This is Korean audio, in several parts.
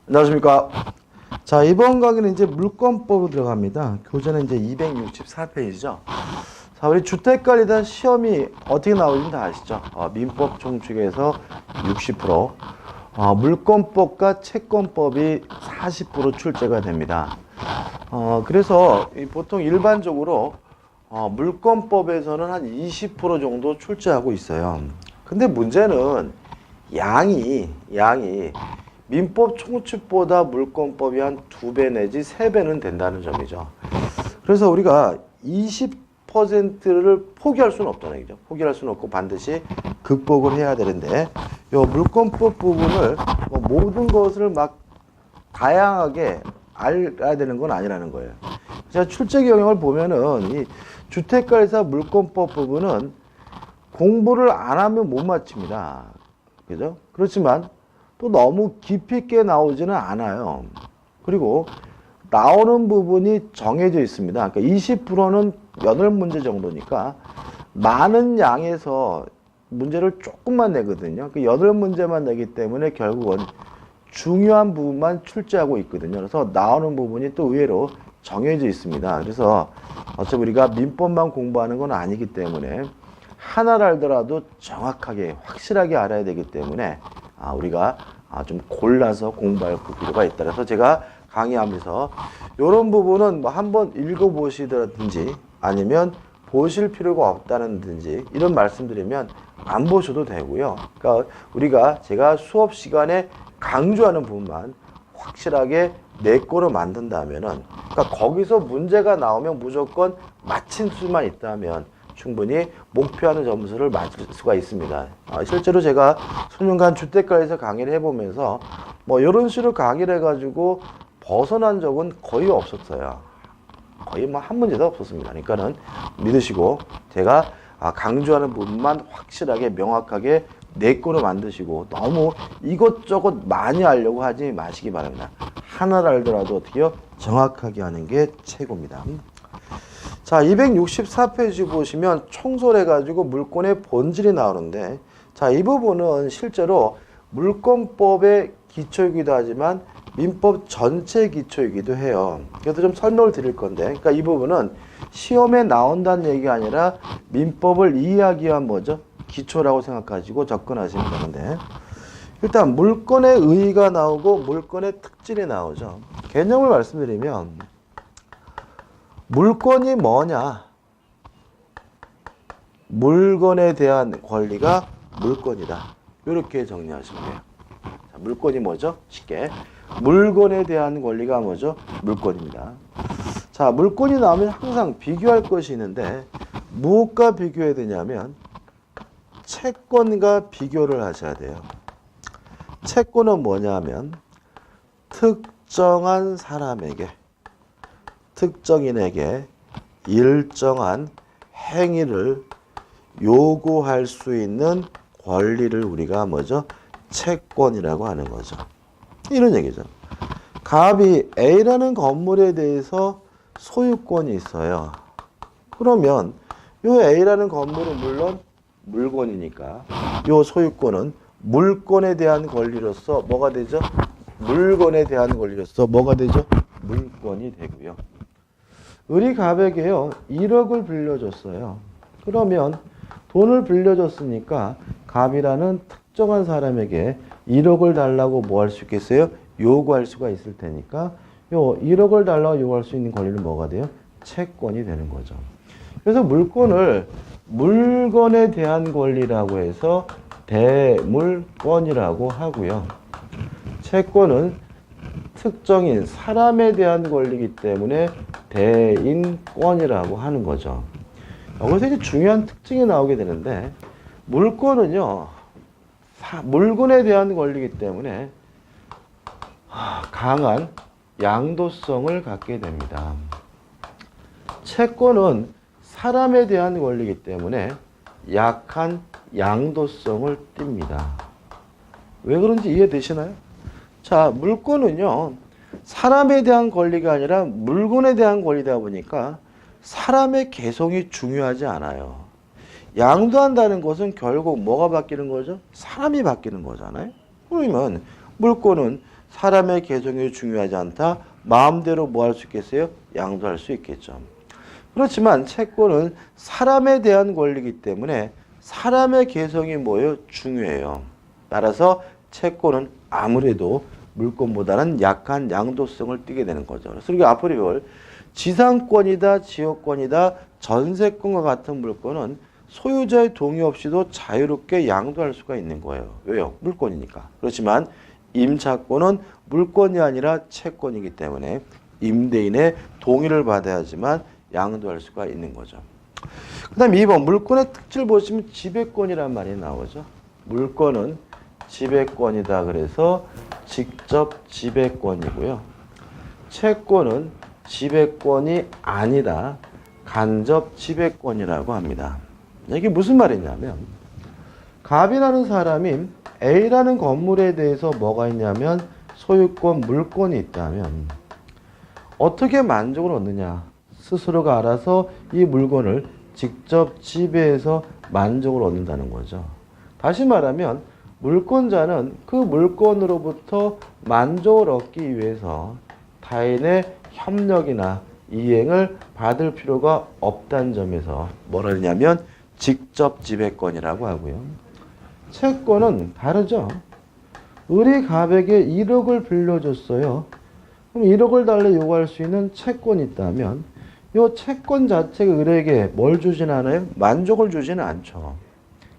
안녕하십니까. 자, 이번 강의는 이제 물권법으로 들어갑니다. 교재는 이제 264페이지죠. 자, 우리 주택관리단 시험이 어떻게 나오는지 다 아시죠? 민법 총칙에서 60%, 물권법과 채권법이 40% 출제가 됩니다. 그래서 보통 일반적으로 물권법에서는 한 20% 정도 출제하고 있어요. 근데 문제는 양이 민법 총칙보다 물권법이 한 2배 내지 3배는 된다는 점이죠. 그래서 우리가 20%를 포기할 수는 없다는 얘기죠. 포기할 수는 없고 반드시 극복을 해야 되는데, 요 물권법 부분을 모든 것을 막 다양하게 알아야 되는 건 아니라는 거예요. 제가 출제 경향을 보면은 이 주택관리사 물권법 부분은 공부를 안 하면 못 맞춥니다. 그죠? 그렇지만 또 너무 깊이 있게 나오지는 않아요. 그리고 나오는 부분이 정해져 있습니다. 그러니까 20%는 8문제 정도니까 많은 양에서 문제를 조금만 내거든요. 그 8문제만 내기 때문에 결국은 중요한 부분만 출제하고 있거든요. 그래서 나오는 부분이 또 의외로 정해져 있습니다. 그래서 어차피 우리가 민법만 공부하는 건 아니기 때문에 하나를 알더라도 정확하게 확실하게 알아야 되기 때문에 우리가 좀 골라서 공부할 필요가 있다. 그래서 제가 강의하면서 이런 부분은 뭐 한번 읽어보시든지 아니면 보실 필요가 없다는 든지 이런 말씀드리면 안 보셔도 되고요. 그러니까 제가 수업 시간에 강조하는 부분만 확실하게 내 거로 만든다면은, 그러니까 거기서 문제가 나오면 무조건 맞힌 수만 있다면 충분히 목표하는 점수를 맞을 수가 있습니다. 실제로 제가 수년간 주택관리에서 강의를 해보면서 뭐 이런 식으로 강의를 해가지고 벗어난 적은 거의 없었어요. 거의 뭐 한 문제도 없었습니다. 그러니까는 믿으시고 제가 강조하는 부분만 확실하게 명확하게 내 거로 만드시고 너무 이것저것 많이 알려고 하지 마시기 바랍니다. 하나를 알더라도 어떻게요? 정확하게 하는 게 최고입니다. 자, 264페이지 보시면 청소를 해가지고 물권의 본질이 나오는데, 자, 이 부분은 실제로 물권법의 기초이기도 하지만 민법 전체 기초이기도 해요. 그래서 좀 설명을 드릴 건데, 그러니까 이 부분은 시험에 나온다는 얘기가 아니라 민법을 이해하기 위한 뭐죠? 기초라고 생각하시고 접근하시면 되는데, 일단 물권의 의의가 나오고 물권의 특질이 나오죠. 개념을 말씀드리면 물권이 뭐냐? 물건에 대한 권리가 물권이다. 이렇게 정리하시면 돼요. 자, 물권이 뭐죠? 쉽게 물건에 대한 권리가 뭐죠? 물권입니다. 자, 물권이 나오면 항상 비교할 것이 있는데 무엇과 비교해야 되냐면 채권과 비교를 하셔야 돼요. 채권은 뭐냐면 특정한 사람에게, 특정인에게 일정한 행위를 요구할 수 있는 권리를 우리가 뭐죠? 채권이라고 하는 거죠. 이런 얘기죠. 갑이 A라는 건물에 대해서 소유권이 있어요. 그러면 이 A라는 건물은 물론 물건이니까 이 소유권은 물건에 대한 권리로서 뭐가 되죠? 물건에 대한 권리로서 뭐가 되죠? 물건이 되고요. 을이 갑에게요 1억을 빌려줬어요. 그러면 돈을 빌려줬으니까 갑이라는 특정한 사람에게 1억을 달라고 뭐 할 수 있겠어요? 요구할 수가 있을 테니까 요 1억을 달라고 요구할 수 있는 권리는 뭐가 돼요? 채권이 되는 거죠. 그래서 물권을 물건에 대한 권리라고 해서 대물권이라고 하고요. 채권은 특정인 사람에 대한 권리이기 때문에 대인권이라고 하는 거죠. 여기서 이제 중요한 특징이 나오게 되는데, 물권은요 물건에 대한 권리이기 때문에 강한 양도성을 갖게 됩니다. 채권은 사람에 대한 권리이기 때문에 약한 양도성을 띱니다. 왜 그런지 이해되시나요? 자, 물권은요 사람에 대한 권리가 아니라 물건에 대한 권리다 보니까 사람의 개성이 중요하지 않아요. 양도한다는 것은 결국 뭐가 바뀌는 거죠? 사람이 바뀌는 거잖아요. 그러면 물권은 사람의 개성이 중요하지 않다. 마음대로 뭐 할 수 있겠어요? 양도할 수 있겠죠. 그렇지만 채권은 사람에 대한 권리이기 때문에 사람의 개성이 뭐예요? 중요해요. 따라서 채권은 아무래도 물권보다는 약한 양도성을 띠게 되는 거죠. 그래서 우리가 앞으로 배울 지상권이다, 지역권이다, 전세권과 같은 물권은 소유자의 동의 없이도 자유롭게 양도할 수가 있는 거예요. 왜요? 물권이니까. 그렇지만 임차권은 물권이 아니라 채권이기 때문에 임대인의 동의를 받아야지만 양도할 수가 있는 거죠. 그 다음 2번 물권의 특질 보시면 지배권이란 말이 나오죠. 물권은 지배권이다. 그래서 직접 지배권이고요. 채권은 지배권이 아니다. 간접 지배권이라고 합니다. 이게 무슨 말이냐면 갑이라는 사람이 A라는 건물에 대해서 뭐가 있냐면 소유권, 물권이 있다면 어떻게 만족을 얻느냐? 스스로가 알아서 이 물건을 직접 지배해서 만족을 얻는다는 거죠. 다시 말하면 물권자는 그 물건으로부터 만족을 얻기 위해서 타인의 협력이나 이행을 받을 필요가 없다는 점에서 뭐라 하냐면 직접 지배권이라고 하고요. 채권은 다르죠. 을이 갑에게 1억을 빌려줬어요. 그럼 1억을 달래 요구할 수 있는 채권이 있다면 이 채권 자체가 을에게 뭘 주진 않아요? 만족을 주지는 않죠.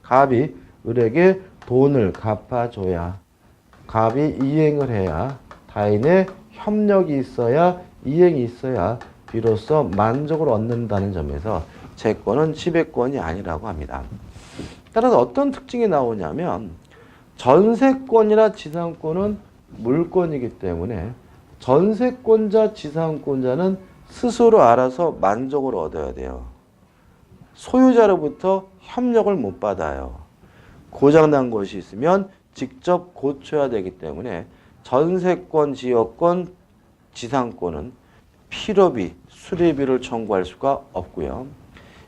갑이 을에게 돈을 갚아줘야, 갑이 이행을 해야, 타인의 협력이 있어야, 이행이 있어야 비로소 만족을 얻는다는 점에서 채권은 지배권이 아니라고 합니다. 따라서 어떤 특징이 나오냐면 전세권이나 지상권은 물권이기 때문에 전세권자, 지상권자는 스스로 알아서 만족을 얻어야 돼요. 소유자로부터 협력을 못 받아요. 고장난 것이 있으면 직접 고쳐야 되기 때문에 전세권, 지역권, 지상권은 필요비, 수리비를 청구할 수가 없고요.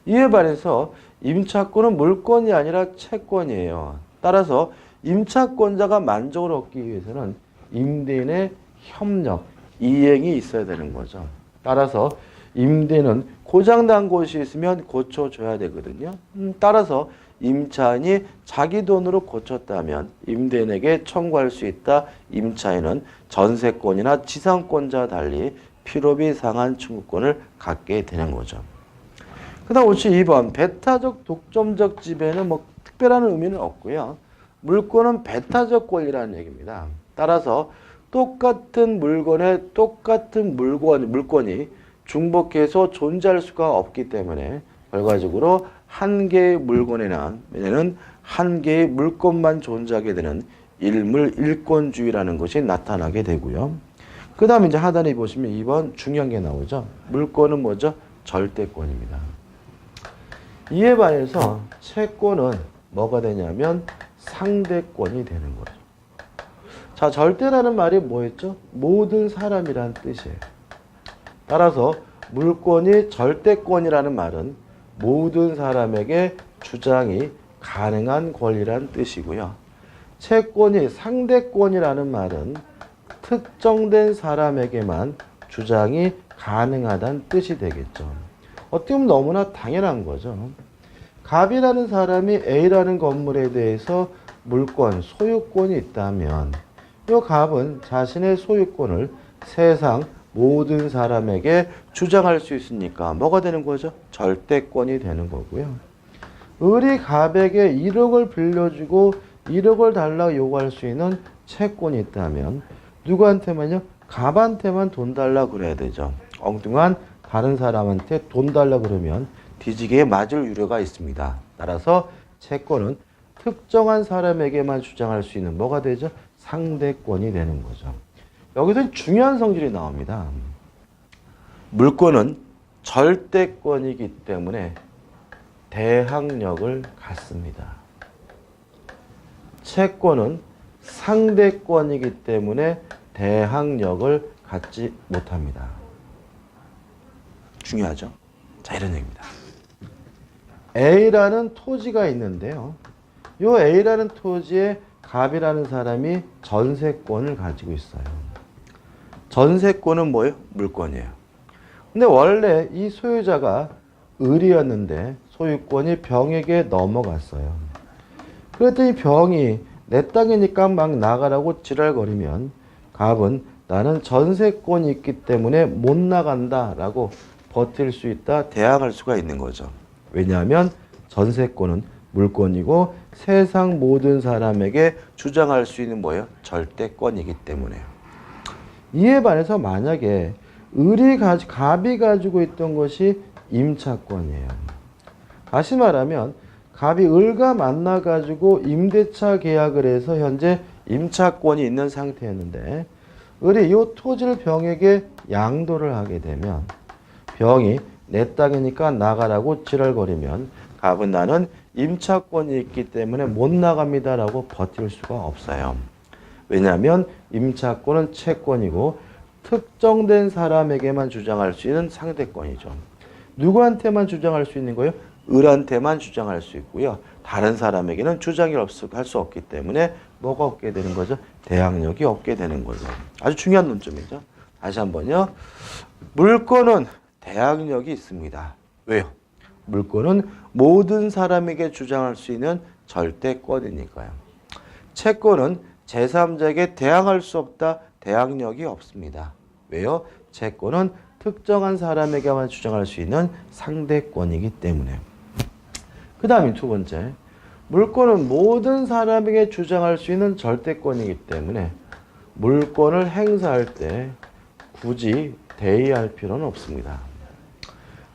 이에 반해서 임차권은 물권이 아니라 채권이에요. 따라서 임차권자가 만족을 얻기 위해서는 임대인의 협력, 이행이 있어야 되는 거죠. 따라서 임대는 고장난 곳이 있으면 고쳐줘야 되거든요. 따라서 임차인이 자기 돈으로 고쳤다면 임대인에게 청구할 수 있다. 임차인은 전세권이나 지상권자와 달리 필요비 상한 청구권을 갖게 되는 거죠. 그 다음 52번 배타적 독점적 지배는 뭐 특별한 의미는 없고요. 물권은 배타적 권리라는 얘기입니다. 따라서 똑같은 물건에 똑같은 물건이 중복해서 존재할 수가 없기 때문에 결과적으로 한 개의 물건에는 한 개의 물건만 존재하게 되는 일물일권주의라는 것이 나타나게 되고요. 그 다음에 이제 하단에 보시면 2번 중요한 게 나오죠. 물권은 뭐죠? 절대권입니다. 이에 반해서 채권은 뭐가 되냐면 상대권이 되는 거죠. 자, 절대라는 말이 뭐였죠? 모든 사람이란 뜻이에요. 따라서 물권이 절대권이라는 말은 모든 사람에게 주장이 가능한 권리란 뜻이고요. 채권이 상대권이라는 말은 특정된 사람에게만 주장이 가능하다는 뜻이 되겠죠. 어떻게 보면 너무나 당연한 거죠. 갑이라는 사람이 A라는 건물에 대해서 물권, 소유권이 있다면 이 갑은 자신의 소유권을 세상 모든 사람에게 주장할 수 있으니까 뭐가 되는 거죠? 절대권이 되는 거고요. 을이 갑에게 1억을 빌려주고 1억을 달라고 요구할 수 있는 채권이 있다면 누구한테만요? 갑한테만 돈 달라고 그래야 되죠. 엉뚱한 다른 사람한테 돈 달라고 그러면 뒤지게 맞을 우려가 있습니다. 따라서 채권은 특정한 사람에게만 주장할 수 있는 뭐가 되죠? 상대권이 되는 거죠. 여기서 중요한 성질이 나옵니다. 물권은 절대권이기 때문에 대항력을 갖습니다. 채권은 상대권이기 때문에 대항력을 갖지 못합니다. 중요하죠? 자, 이런 얘기입니다. A라는 토지가 있는데요. 이 A라는 토지에 갑이라는 사람이 전세권을 가지고 있어요. 전세권은 뭐예요? 물권이에요. 근데 원래 이 소유자가 을이었는데 소유권이 병에게 넘어갔어요. 그랬더니 병이 내 땅이니까 막 나가라고 지랄거리면 갑은 나는 전세권이 있기 때문에 못 나간다 라고 버틸 수 있다, 대항할 수가 있는 거죠. 왜냐하면 전세권은 물권이고 세상 모든 사람에게 주장할 수 있는 뭐예요? 절대권이기 때문에요. 이에 반해서 만약에 갑이 가지고 있던 것이 임차권이에요. 다시 말하면 갑이 을과 만나 가지고 임대차 계약을 해서 현재 임차권이 있는 상태였는데 을이 이 토지를 병에게 양도를 하게 되면 병이 내 땅이니까 나가라고 지랄거리면 갑은 나는 임차권이 있기 때문에 못 나갑니다라고 버틸 수가 없어요. 왜냐하면 임차권은 채권이고 특정된 사람에게만 주장할 수 있는 상대권이죠. 누구한테만 주장할 수 있는 거예요? 을한테만 주장할 수 있고요. 다른 사람에게는 주장이 할 수 없기 때문에 뭐가 없게 되는 거죠? 대항력이 없게 되는 거죠. 아주 중요한 논점이죠. 다시 한번요. 물권은 대항력이 있습니다. 왜요? 물권은 모든 사람에게 주장할 수 있는 절대권이니까요. 채권은 제3자에게 대항할 수 없다. 대항력이 없습니다. 왜요? 채권은 특정한 사람에게만 주장할 수 있는 상대권이기 때문에. 그 다음에 두 번째, 물권은 모든 사람에게 주장할 수 있는 절대권이기 때문에 물권을 행사할 때 굳이 대의할 필요는 없습니다.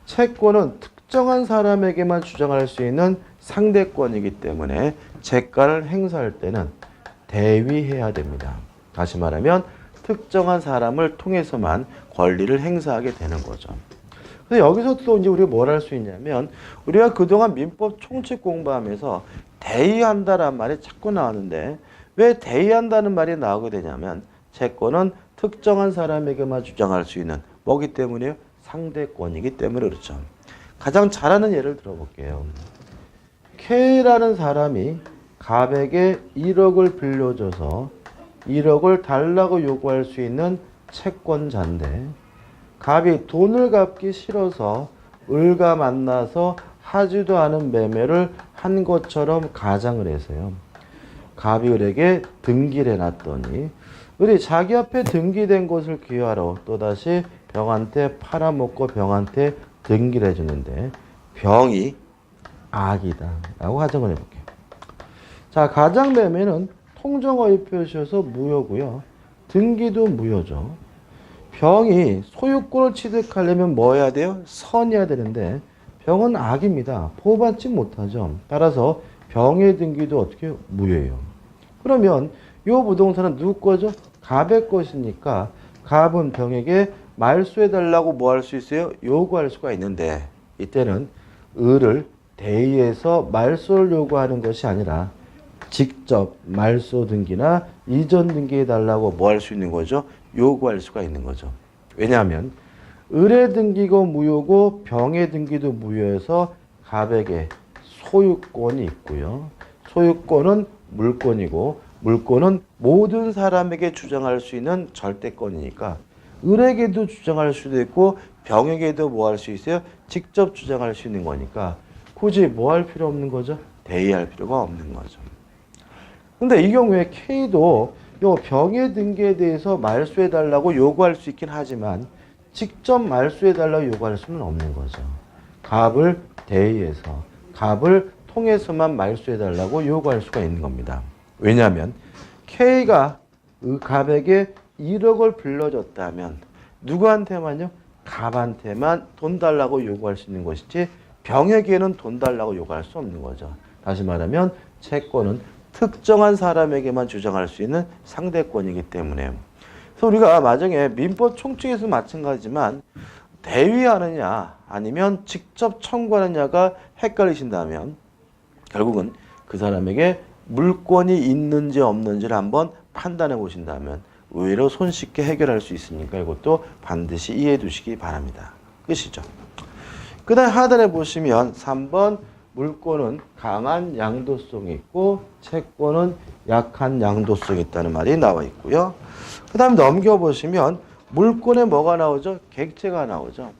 채권은 특정한 사람에게만 주장할 수 있는 상대권이기 때문에 채권을 행사할 때는 대위해야 됩니다. 다시 말하면 특정한 사람을 통해서만 권리를 행사하게 되는 거죠. 그래서 여기서 또 이제 우리가 뭘 할 수 있냐면 우리가 그동안 민법 총칙 공부하면서 대의한다라는 말이 자꾸 나왔는데 왜 대의한다는 말이 나오게 되냐면 채권은 특정한 사람에게만 주장할 수 있는 뭐기 때문에요? 상대권이기 때문에 그렇죠. 가장 잘 아는 예를 들어볼게요. K라는 사람이 갑에게 1억을 빌려줘서 1억을 달라고 요구할 수 있는 채권자인데 갑이 돈을 갚기 싫어서 을과 만나서 하지도 않은 매매를 한 것처럼 가장을 해서요. 갑이 을에게 등기를 해놨더니 을이 자기 앞에 등기된 것을 기하러 또다시 병한테 팔아먹고 병한테 등기를 해주는데 병이 악이다 라고 가정을 해볼게요. 자, 가장매매는 통정어휘 표시여서 무효고요. 등기도 무효죠. 병이 소유권을 취득하려면 뭐 해야 돼요? 선해야 되는데 병은 악입니다. 보호받지 못하죠. 따라서 병의 등기도 어떻게 해요? 무효예요. 그러면 이 부동산은 누구 거죠? 갑의 것이니까 갑은 병에게 말소해달라고 뭐 할 수 있어요? 요구할 수가 있는데 이때는 을을 대의해서 말소를 요구하는 것이 아니라 직접 말소 등기나 이전 등기해달라고 뭐 할 수 있는 거죠? 요구할 수가 있는 거죠. 왜냐하면 을의 등기고 무효고 병의 등기도 무효해서 갑에게 소유권이 있고요. 소유권은 물권이고 물권은 모든 사람에게 주장할 수 있는 절대권이니까 을에게도 주장할 수도 있고 병에게도 뭐 할 수 있어요? 직접 주장할 수 있는 거니까 굳이 뭐 할 필요 없는 거죠? 대의할 필요가 없는 거죠. 근데 이 경우에 K도 요 병의 등기에 대해서 말소해달라고 요구할 수 있긴 하지만 직접 말소해달라고 요구할 수는 없는 거죠. 갑을 대의해서 갑을 통해서만 말소해달라고 요구할 수가 있는 겁니다. 왜냐하면 K가 갑에게 1억을 빌려줬다면 누구한테만요? 갑한테만 돈 달라고 요구할 수 있는 것이지 병에게는 돈 달라고 요구할 수 없는 거죠. 다시 말하면 채권은 특정한 사람에게만 주장할 수 있는 상대권이기 때문에 그래서 우리가 나중에 민법 총칙에서 마찬가지지만 대위하느냐 아니면 직접 청구하느냐가 헷갈리신다면 결국은 그 사람에게 물권이 있는지 없는지를 한번 판단해 보신다면 의외로 손쉽게 해결할 수 있으니까 이것도 반드시 이해해 두시기 바랍니다. 끝이죠. 그 다음에 하단에 보시면 3번 물권은 강한 양도성이 있고 채권은 약한 양도성이 있다는 말이 나와 있고요. 그 다음에 넘겨보시면 물권에 뭐가 나오죠? 객체가 나오죠.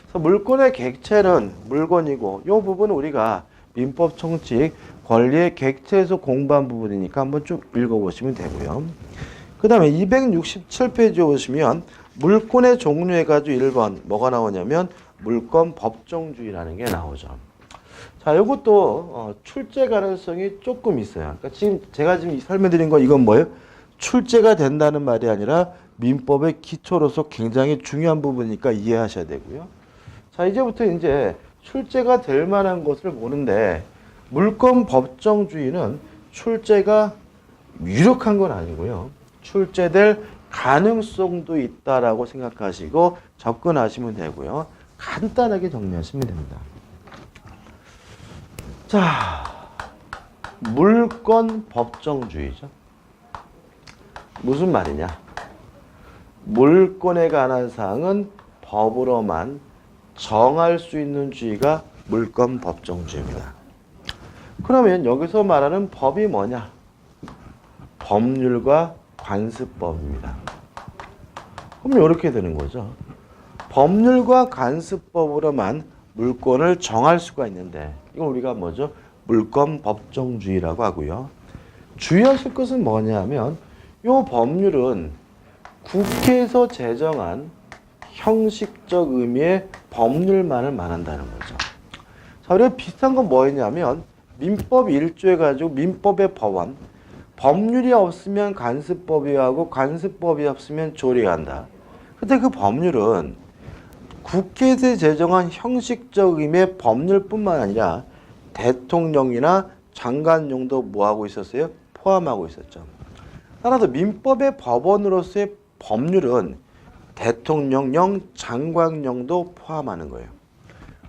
그래서 물권의 객체는 물건이고 이 부분은 우리가 민법 총칙 권리의 객체에서 공부한 부분이니까 한번 쭉 읽어보시면 되고요. 그 다음에 267페이지에 오시면 물권의 종류해가지고 1번 뭐가 나오냐면 물권 법정주의라는 게 나오죠. 자, 이것도 출제 가능성이 조금 있어요. 그러니까 지금 제가 지금 설명드린 거 이건 뭐예요? 출제가 된다는 말이 아니라 민법의 기초로서 굉장히 중요한 부분이니까 이해하셔야 되고요. 자, 이제부터 이제 출제가 될 만한 것을 보는데 물권 법정주의는 출제가 유력한 건 아니고요. 출제될 가능성도 있다라고 생각하시고 접근하시면 되고요. 간단하게 정리하시면 됩니다. 자, 물권 법정주의죠. 무슨 말이냐? 물권에 관한 사항은 법으로만 정할 수 있는 주의가 물권 법정주의입니다. 그러면 여기서 말하는 법이 뭐냐? 법률과 관습법입니다. 그럼 이렇게 되는 거죠. 법률과 관습법으로만 물권을 정할 수가 있는데 이건 우리가 뭐죠? 물권 법정주의라고 하고요. 주의하실 것은 뭐냐면 이 법률은 국회에서 제정한 형식적 의미의 법률만을 말한다는 거죠. 자, 우리가 비슷한 건 뭐였냐면 민법 1조에 가지고 민법의 법원, 법률이 없으면 관습법이 하고 관습법이 없으면 조례한다. 근데 그 법률은 국회에서 제정한 형식적 의미의 법률뿐만 아니라 대통령이나 장관령도 뭐하고 있었어요? 포함하고 있었죠. 따라서 민법의 법원으로서의 법률은 대통령령, 장관령도 포함하는 거예요.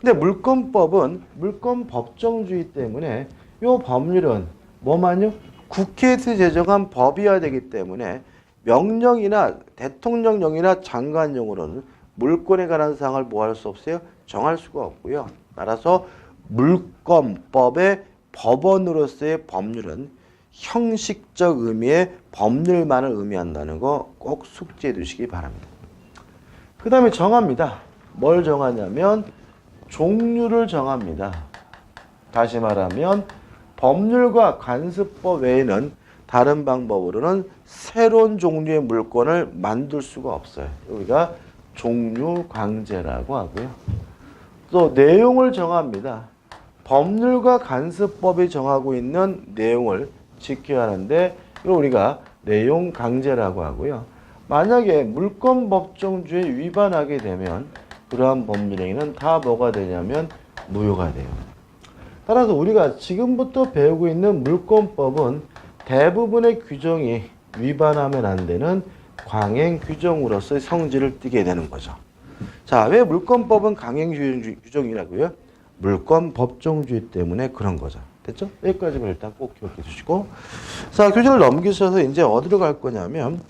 근데 물권법은 물권 법정주의 때문에 이 법률은 뭐만요? 국회에서 제정한 법이어야 되기 때문에 명령이나 대통령령이나 장관령으로는 물권에 관한 사항을 뭐 할 수 없어요? 정할 수가 없고요. 따라서 물권법의 법원으로서의 법률은 형식적 의미의 법률만을 의미한다는 거 꼭 숙지해 두시기 바랍니다. 그 다음에 정합니다. 뭘 정하냐면 종류를 정합니다. 다시 말하면 법률과 관습법 외에는 다른 방법으로는 새로운 종류의 물권을 만들 수가 없어요. 우리가 종류강제라고 하고요. 또 내용을 정합니다. 법률과 관습법이 정하고 있는 내용을 지켜야 하는데 이걸 우리가 내용강제라고 하고요. 만약에 물권법정주의에 위반하게 되면 그러한 법률행위는 다 뭐가 되냐면 무효가 돼요. 따라서 우리가 지금부터 배우고 있는 물권법은 대부분의 규정이 위반하면 안 되는 강행 규정으로서의 성질을 띠게 되는 거죠. 자, 왜 물권법은 강행 규정이라고요? 물권 법정주의 때문에 그런 거죠. 됐죠? 여기까지만 일단 꼭 기억해 주시고. 자, 교재를 넘기셔서 이제 어디로 갈 거냐면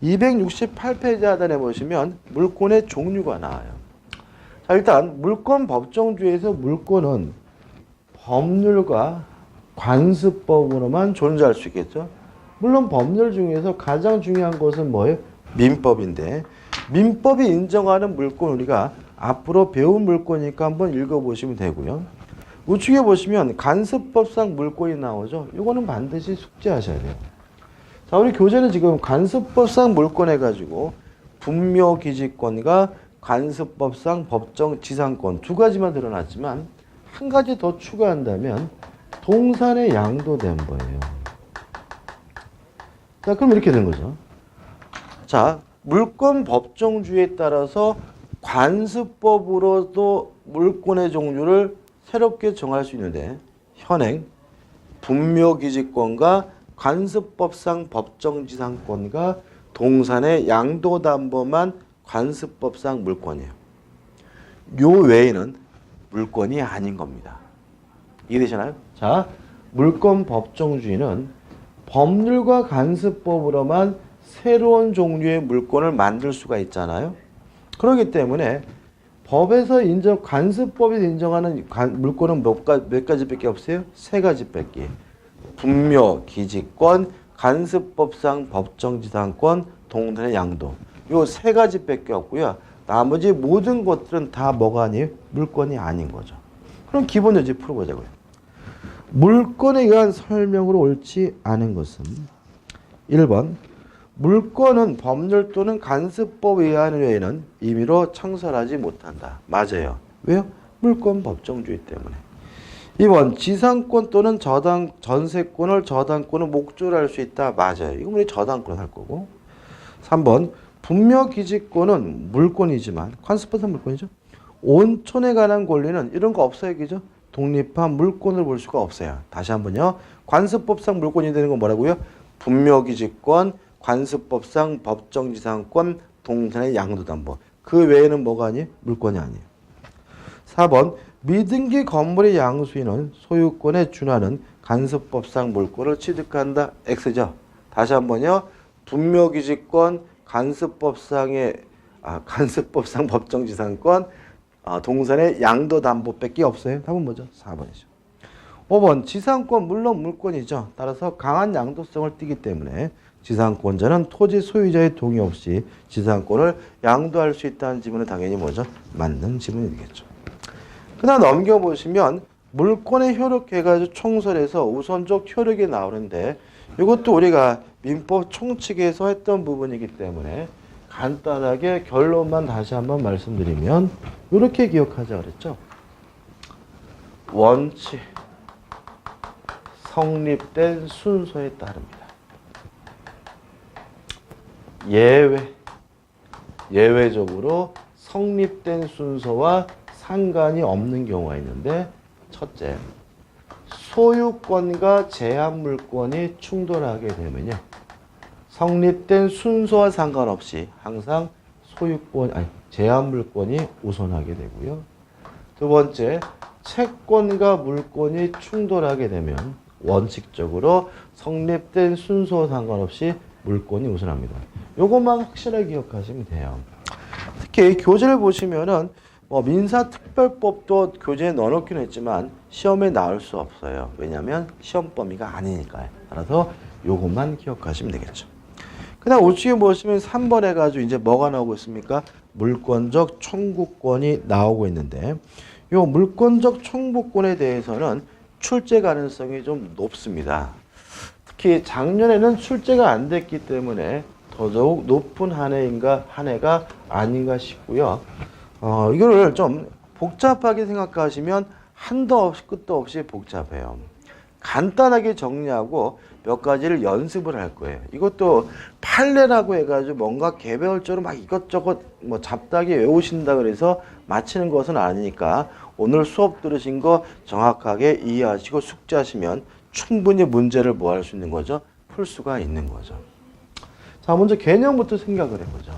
268페이지 하단에 보시면 물권의 종류가 나와요. 자, 일단 물권 법정주의에서 물권은 법률과 관습법으로만 존재할 수 있겠죠. 물론 법률 중에서 가장 중요한 것은 뭐예요? 민법인데 민법이 인정하는 물권 우리가 앞으로 배운 물권이니까 한번 읽어보시면 되고요. 우측에 보시면 관습법상 물권이 나오죠. 이거는 반드시 숙지하셔야 돼요. 자, 우리 교재는 지금 관습법상 물권 해가지고 분묘기지권과 관습법상 법정지상권 두 가지만 드러났지만 한 가지 더 추가한다면 동산의 양도된 거예요. 자, 그럼 이렇게 된 거죠. 자, 물권 법정주의에 따라서 관습법으로도 물권의 종류를 새롭게 정할 수 있는데 현행 분묘기지권과 관습법상 법정지상권과 동산의 양도담보만 관습법상 물권이에요. 요 외에는 물권이 아닌 겁니다. 이해되시나요? 자, 물권 법정주의는 법률과 관습법으로만 새로운 종류의 물권을 만들 수가 있잖아요. 그렇기 때문에 법에서 관습법에서 인정하는 물권은 몇 가지밖에 없어요? 세 가지밖에. 분묘, 기지권, 관습법상 법정지상권, 동산의 양도. 요 세 가지밖에 없고요. 나머지 모든 것들은 다 뭐가 아니에요? 물권이 아닌 거죠. 그럼 기본 여지 풀어보자고요. 물권에 의한 설명으로 옳지 않은 것은 1번 물권은 법률 또는 관습법에 의한 외에는 임의로 창설하지 못한다. 맞아요. 왜요? 물권 법정주의 때문에. 2번 지상권 또는 전세권을 저당권을 목조로 할 수 있다. 맞아요. 이건 우리 저당권 할 거고. 3번 분묘기지권은 물권이지만 관습법상 물권이죠. 온천에 관한 권리는 이런 거 없어요. 그죠? 독립한 물권을 볼 수가 없어요. 다시 한번요. 관습법상 물권이 되는 건 뭐라고요? 분묘기지권, 관습법상 법정지상권, 동산의 양도담보. 그 외에는 뭐가 아니에요? 물권이 아니에요. 4번 미등기 건물의 양수인은 소유권에 준하는 관습법상 물권을 취득한다. X죠. 다시 한번요. 분묘기지권, 관습법상 법정지상권, 동산의 양도담보밖에 없어요. 답은 뭐죠? 4번이죠. 5번 지상권 물론 물권이죠. 따라서 강한 양도성을 띠기 때문에 지상권자는 토지 소유자의 동의 없이 지상권을 양도할 수 있다는 지문은 당연히 뭐죠? 맞는 지문이 되겠죠. 그다음 넘겨보시면 물권의 효력해가지고 총설에서 우선적 효력이 나오는데 이것도 우리가 민법 총칙에서 했던 부분이기 때문에 간단하게 결론만 다시 한번 말씀드리면 이렇게 기억하자 그랬죠. 원칙 성립된 순서에 따릅니다. 예외적으로 성립된 순서와 상관이 없는 경우가 있는데 첫째, 소유권과 제한물권이 충돌하게 되면요. 성립된 순서와 상관없이 항상 제한물권이 우선하게 되고요. 두 번째, 채권과 물권이 충돌하게 되면 원칙적으로 성립된 순서와 상관없이 물권이 우선합니다. 요것만 확실하게 기억하시면 돼요. 특히 교재를 보시면은 민사특별법도 교재에 넣어놓긴 했지만 시험에 나올 수 없어요. 왜냐하면 시험 범위가 아니니까요. 따라서 요것만 기억하시면 되겠죠. 그다음 우측에 보시면 3번 해가지고 이제 뭐가 나오고 있습니까? 물권적 청구권이 나오고 있는데 요 물권적 청구권에 대해서는 출제 가능성이 좀 높습니다. 특히 작년에는 출제가 안 됐기 때문에 더더욱 높은 한 해가 아닌가 싶고요. 이거를 좀 복잡하게 생각하시면 한도 없이 끝도 없이 복잡해요. 간단하게 정리하고 몇 가지를 연습을 할 거예요. 이것도 판례라고 해가지고 뭔가 개별적으로 막 이것저것 잡다하게 외우신다 그래서 마치는 것은 아니니까 오늘 수업 들으신 거 정확하게 이해하시고 숙지하시면 충분히 문제를 뭐 할 수 있는 거죠? 풀 수가 있는 거죠. 자, 먼저 개념부터 생각을 해보죠.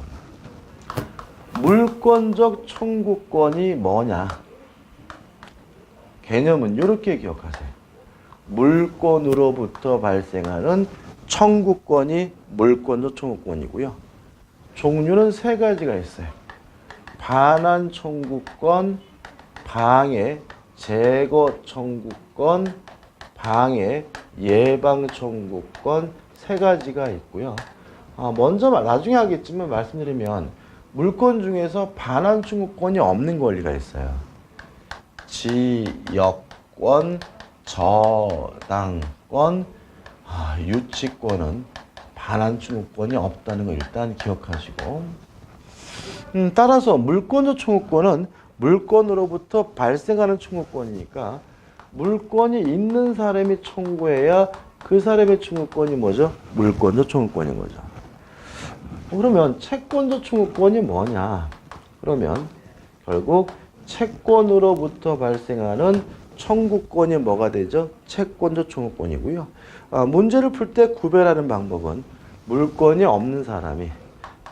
물권적 청구권이 뭐냐? 개념은 이렇게 기억하세요. 물권으로부터 발생하는 청구권이 물권적 청구권이고요. 종류는 세 가지가 있어요. 반환 청구권, 방해, 제거 청구권, 방해, 예방 청구권 세 가지가 있고요. 먼저 나중에 하겠지만 말씀드리면 물권 중에서 반환 청구권이 없는 권리가 있어요. 지역권, 저당권, 유치권은 반환 청구권이 없다는 걸 일단 기억하시고 따라서 물권적 청구권은 물권으로부터 발생하는 청구권이니까 물권이 있는 사람이 청구해야 그 사람의 청구권이 뭐죠? 물권적 청구권인 거죠. 그러면 채권적 청구권이 뭐냐? 그러면 결국 채권으로부터 발생하는 청구권이 뭐가 되죠? 채권적 청구권이고요. 문제를 풀 때 구별하는 방법은 물권이 없는 사람이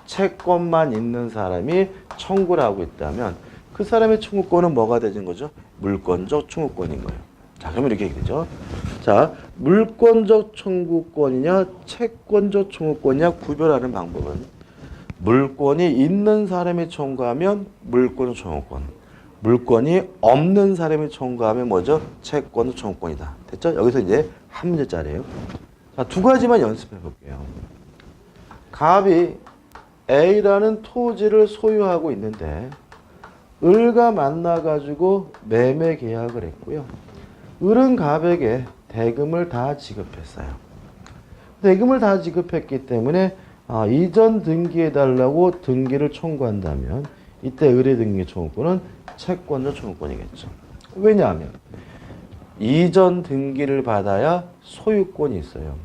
채권만 있는 사람이 청구를 하고 있다면 그 사람의 청구권은 뭐가 되는 거죠? 물권적 청구권인 거예요. 자, 그러면 이렇게 얘기되죠. 자, 물권적 청구권이냐 채권적 청구권이냐 구별하는 방법은 물권이 있는 사람이 청구하면 물권 청구권. 물권이 없는 사람이 청구하면 뭐죠? 채권 청구권이다. 됐죠? 여기서 이제 한 문제짜리예요. 자, 두 가지만 연습해 볼게요. 갑이 A라는 토지를 소유하고 있는데 을과 만나가지고 매매 계약을 했고요. 을은 갑에게 대금을 다 지급했어요. 대금을 다 지급했기 때문에 이전 등기해달라고 등기를 청구한다면 이때 을의 등기 청구권은 채권자 청구권이겠죠. 왜냐하면 이전 등기를 받아야 소유권이 있어요.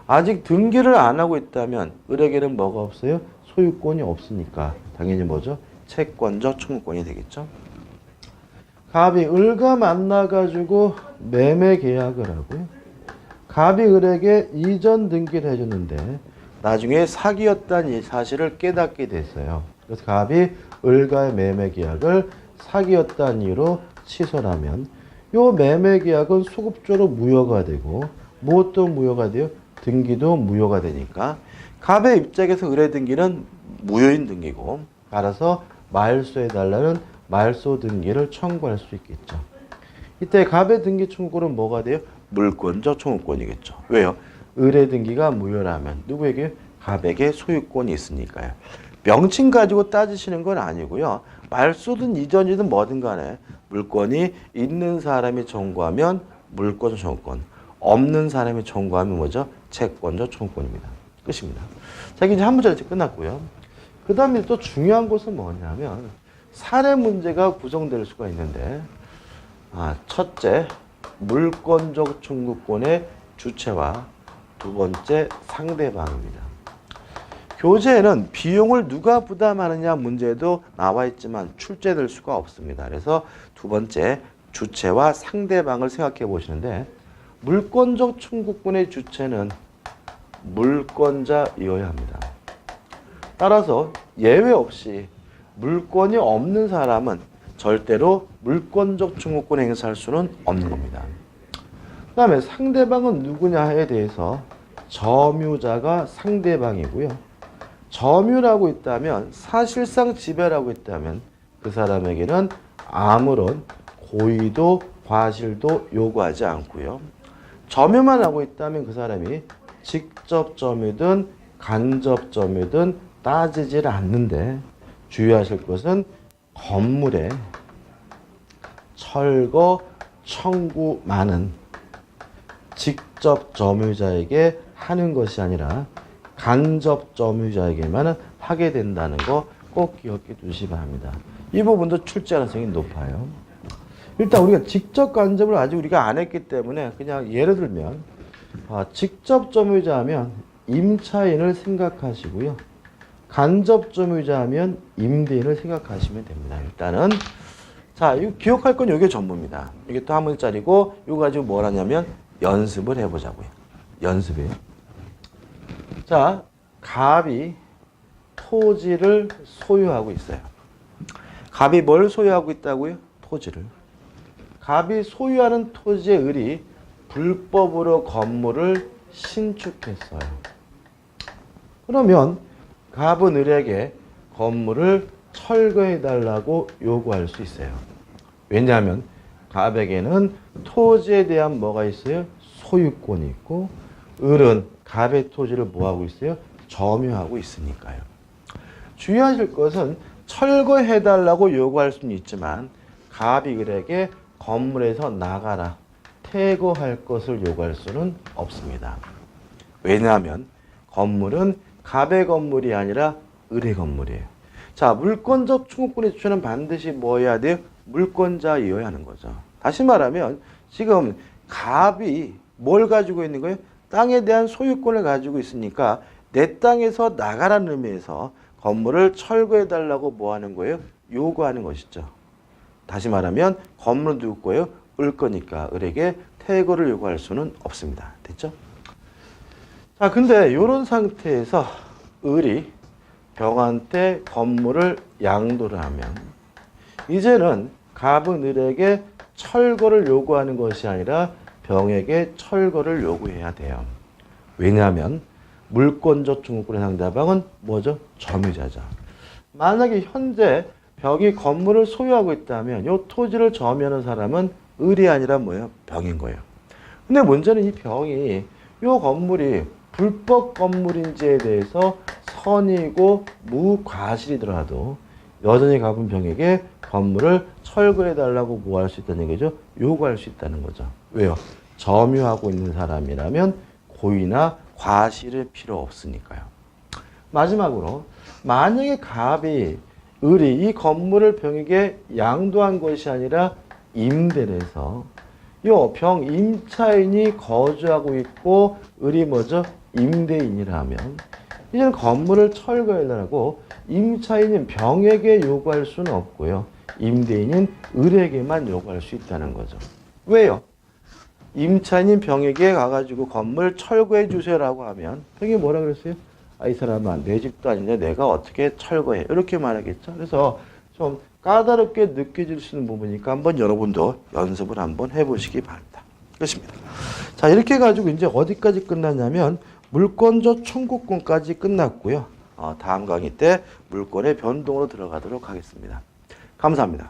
아직 등기를 안 하고 있다면 을에게는 뭐가 없어요? 소유권이 없으니까 당연히 뭐죠? 채권적 청구권이 되겠죠. 갑이 을과 만나가지고 매매 계약을 하고요. 갑이 을에게 이전 등기를 해줬는데 나중에 사기였다는 이 사실을 깨닫게 됐어요. 그래서 갑이 을과의 매매 계약을 사기였다는 이유로 취소를 하면 이 매매 계약은 소급적으로 무효가 되고 무엇도 무효가 돼요? 등기도 무효가 되니까 갑의 입장에서 을의 등기는 무효인 등기고 따라서 말소해달라는 말소 등기를 청구할 수 있겠죠. 이때 갑의 등기 청구권은 뭐가 돼요? 물권적 청구권이겠죠. 왜요? 을의 등기가 무효라면 누구에게? 갑에게 소유권이 있으니까요. 명칭 가지고 따지시는 건 아니고요. 말소든 이전이든 뭐든 간에 물권이 있는 사람이 청구하면 물권 청구권, 없는 사람이 청구하면 뭐죠? 채권적 청구권입니다. 끝입니다. 자, 이제 한 문제가 끝났고요. 그 다음에 또 중요한 것은 뭐냐면 사례 문제가 구성될 수가 있는데 첫째, 물권적 청구권의 주체와 두 번째, 상대방입니다. 교재에는 비용을 누가 부담하느냐 문제도 나와 있지만 출제될 수가 없습니다. 그래서 두 번째, 주체와 상대방을 생각해 보시는데 물권적 청구권의 주체는 물권자이어야 합니다. 따라서 예외 없이 물권이 없는 사람은 절대로 물권적 청구권을 행사할 수는 없는 겁니다. 그 다음에 상대방은 누구냐에 대해서 점유자가 상대방이고요. 점유라고 있다면 사실상 지배라고 있다면 그 사람에게는 아무런 고의도 과실도 요구하지 않고요. 점유만 하고 있다면 그 사람이 직접 점유든 간접 점유든 따지질 않는데 주의하실 것은 건물에 철거 청구만은 직접 점유자에게 하는 것이 아니라 간접 점유자에게만 하게 된다는 거 꼭 기억해 두시기 바랍니다. 이 부분도 출제 가능성이 높아요. 일단 우리가 직접 간접을 아직 우리가 안 했기 때문에 그냥 예를 들면 직접 점유자 하면 임차인을 생각하시고요. 간접 점유자 하면 임대인을 생각하시면 됩니다. 일단은 자, 이거 기억할 건 이게 전부입니다. 이게 또 한 문짜리고 이거 가지고 뭘 하냐면 연습을 해보자고요. 연습이에요. 자, 갑이 토지를 소유하고 있어요. 갑이 뭘 소유하고 있다고요? 토지를. 갑이 소유하는 토지의 을이 불법으로 건물을 신축했어요. 그러면 갑은 을에게 건물을 철거해달라고 요구할 수 있어요. 왜냐하면 갑에게는 토지에 대한 뭐가 있어요? 소유권이 있고 을은 갑의 토지를 뭐하고 있어요? 점유하고 있으니까요. 주의하실 것은 철거해달라고 요구할 수는 있지만 갑이 을에게 건물에서 나가라, 퇴거할 것을 요구할 수는 없습니다. 왜냐하면 건물은 갑의 건물이 아니라 을의 건물이에요. 자, 물권적 청구권의 주체는 반드시 뭐여야 돼요? 물권자이어야 하는 거죠. 다시 말하면 지금 갑이 뭘 가지고 있는 거예요? 땅에 대한 소유권을 가지고 있으니까 내 땅에서 나가라는 의미에서 건물을 철거해달라고 뭐 하는 거예요? 요구하는 것이죠. 다시 말하면 건물은 누구 거예요? 을 거니까 을에게 퇴거를 요구할 수는 없습니다. 됐죠? 자, 근데 이런 상태에서 을이 병한테 건물을 양도를 하면 이제는 갑은 을에게 철거를 요구하는 것이 아니라 병에게 철거를 요구해야 돼요. 왜냐하면 물권적 청구권의 상대방은 뭐죠? 점유자죠. 만약에 현재 벽이 건물을 소유하고 있다면 이 토지를 점유하는 사람은 을이 아니라 뭐예요? 병인 거예요. 근데 문제는 이 병이 이 건물이 불법 건물인지에 대해서 선이고 무과실이더라도 여전히 가본 병에게 건물을 철거해달라고 뭐 할 수 있다는 얘기죠? 요구할 수 있다는 거죠. 왜요? 점유하고 있는 사람이라면 고의나 과실이 필요 없으니까요. 마지막으로 만약에 갑이 을이 이 건물을 병에게 양도한 것이 아니라 임대를 해서 요 병 임차인이 거주하고 있고 을이 뭐죠? 임대인이라면 이제는 건물을 철거해달라고 임차인인 병에게 요구할 수는 없고요. 임대인인 을에게만 요구할 수 있다는 거죠. 왜요? 임차인인 병에게 가가지고 건물 철거해 주세요라고 하면 병이 뭐라 그랬어요? 아, 이 사람은 내 집도 아닌데 내가 어떻게 철거해? 이렇게 말하겠죠. 그래서 좀 까다롭게 느껴질 수 있는 부분이니까 한번 여러분도 연습을 한번 해보시기 바랍니다. 끝입니다. 자, 이렇게 해가지고 이제 어디까지 끝났냐면 물권적 청구권까지 끝났고요. 다음 강의 때 물권의 변동으로 들어가도록 하겠습니다. 감사합니다.